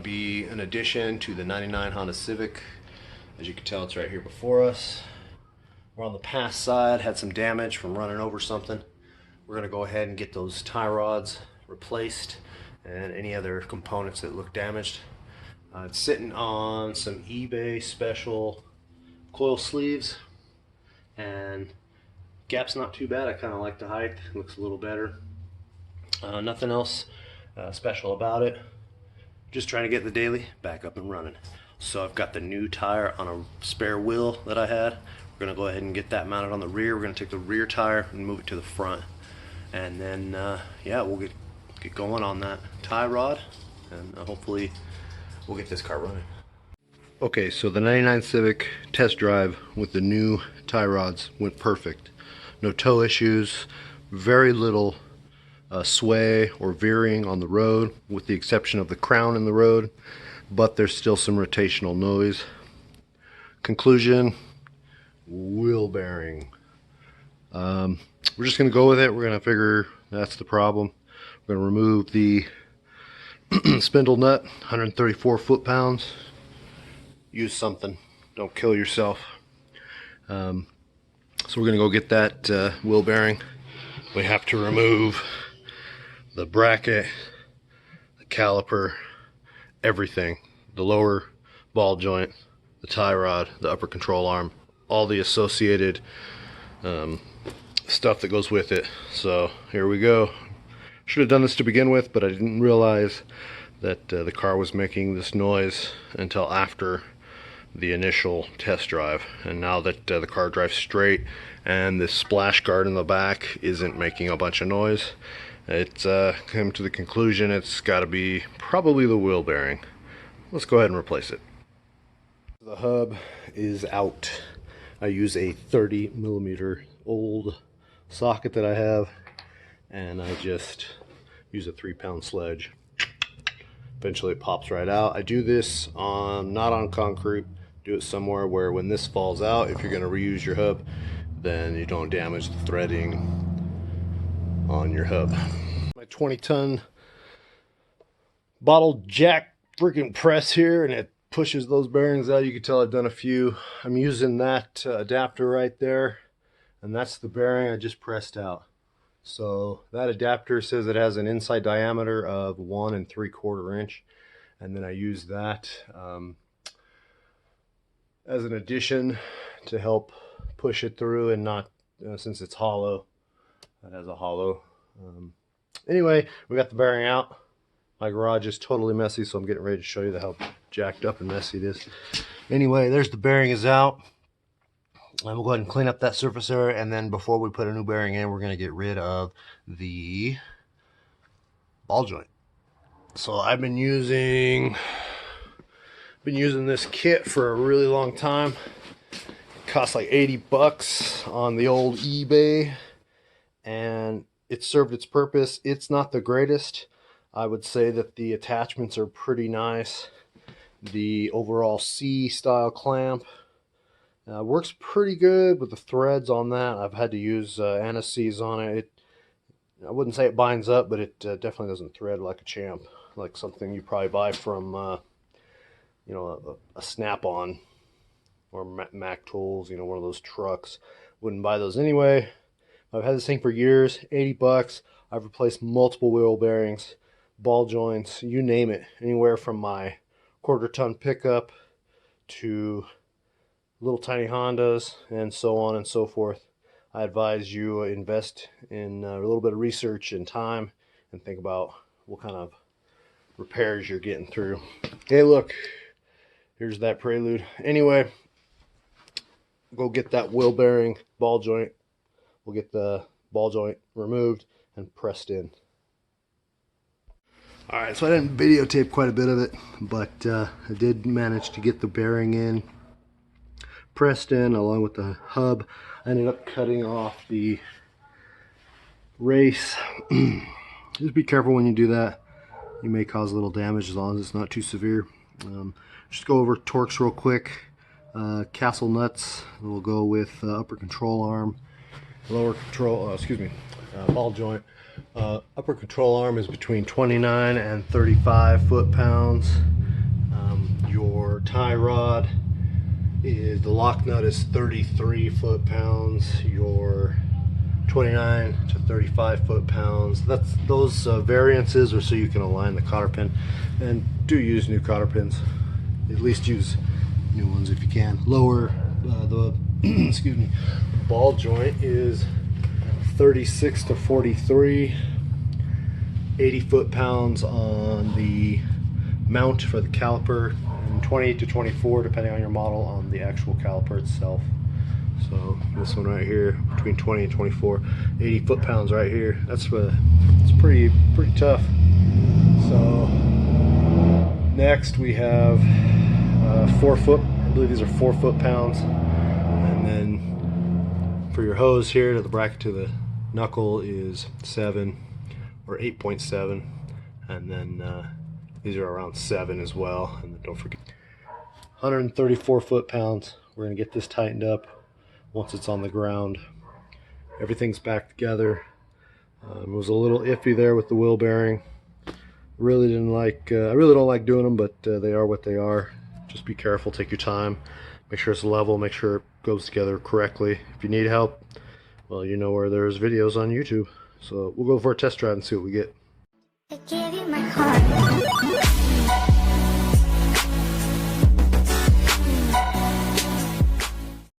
be an addition to the 99 Honda Civic. As you can tell, it's right here before us. We're on the past side, had some damage from running over something. We're going to go ahead and get those tie rods replaced and any other components that look damaged. It's sitting on some eBay special coil sleeves, and gap's not too bad. I kind of like the height, it looks a little better. Nothing else special about it. Just trying to get the daily back up and running. So I've got the new tire on a spare wheel that I had. We're going to go ahead and get that mounted on the rear. We're going to take the rear tire and move it to the front, and then yeah, we'll get going on that tie rod, and hopefully we'll get this car running. Okay, so the 99 Civic test drive with the new tie rods went perfect. No toe issues, very little sway or veering on the road, with the exception of the crown in the road, but there's still some rotational noise. Conclusion: wheel bearing. We're just going to go with it. We're going to figure that's the problem. We're going to remove the spindle nut, 134 foot-pounds. Use something, don't kill yourself. So we're going to go get that wheel bearing. We have to remove the bracket, the caliper, everything. The lower ball joint, the tie rod, the upper control arm, all the associated stuff that goes with it. So here we go. Should have done this to begin with, but I didn't realize that the car was making this noise until after the initial test drive. And now that the car drives straight and this splash guard in the back isn't making a bunch of noise, it's come to the conclusion it's got to be probably the wheel bearing. Let's go ahead and replace it. The hub is out. I use a 30mm old socket that I have, and I just use a 3-pound sledge. Eventually it pops right out. I do this not on concrete. Do it somewhere where when this falls out, if you're going to reuse your hub, then you don't damage the threading on your hub. My 20-ton bottle jack freaking press here, and it pushes those bearings out. You can tell I've done a few. I'm using that adapter right there, and that's the bearing I just pressed out. So that adapter says it has an inside diameter of 1 3/4 inch, and then I use that as an addition to help push it through, and not since it's hollow, it has a hollow. Anyway, we got the bearing out. My garage is totally messy, so I'm getting ready to show you how jacked up and messy it is. Anyway, there's the bearing is out. And we'll go ahead and clean up that surface area, and then before we put a new bearing in, we're going to get rid of the ball joint. So I've been using this kit for a really long time. It cost like 80 bucks on the old eBay, and it served its purpose. It's not the greatest. I would say that the attachments are pretty nice. The overall C-style clamp works pretty good with the threads on that. I've had to use anti-seize on it. I wouldn't say it binds up, but it definitely doesn't thread like a champ, like something you probably buy from you know, a Snap-on or Mac Tools, you know, one of those trucks. Wouldn't buy those anyway. I've had this thing for years. 80 bucks. I've replaced multiple wheel bearings, ball joints, you name it, anywhere from my 1/4-ton pickup to little tiny Hondas, and so on and so forth. I advise you invest in a little bit of research and time, and think about what kind of repairs you're getting through. Hey, look, here's that prelude. Anyway, go get that wheel bearing, ball joint. We'll get the ball joint removed and pressed in. Alright, so I didn't videotape quite a bit of it, but I did manage to get the bearing in, pressed in along with the hub. I ended up cutting off the race. Just be careful when you do that. You may cause a little damage as long as it's not too severe. Just go over torques real quick. Castle nuts, we'll go with upper control arm, lower control, ball joint. Upper control arm is between 29 and 35 foot-pounds. Your tie rod is, the lock nut is 33 foot-pounds. Your 29 to 35 foot-pounds. Those variances are so you can align the cotter pin, and do use new cotter pins. At least use new ones if you can. Lower the excuse me, ball joint is 36 to 43, 80 foot-pounds on the mount for the caliper, and 28 to 24 depending on your model on the actual caliper itself. So this one right here, between 20 and 24, 80 foot-pounds right here. It's pretty tough. So next we have 4 foot. I believe these are 4 foot-pounds. And then for your hose here to the bracket to the knuckle is 7 or 8.7, and then these are around 7 as well. And then don't forget 134 foot-pounds. We're gonna get this tightened up once it's on the ground. Everything's back together. It was a little iffy there with the wheel bearing. Really didn't like. I really don't like doing them, but they are what they are. Just be careful. Take your time. Make sure it's level. Make sure it goes together correctly. If you need help, well, you know where there's videos on YouTube. So we'll go for a test drive and see what we get. I gave you my heart.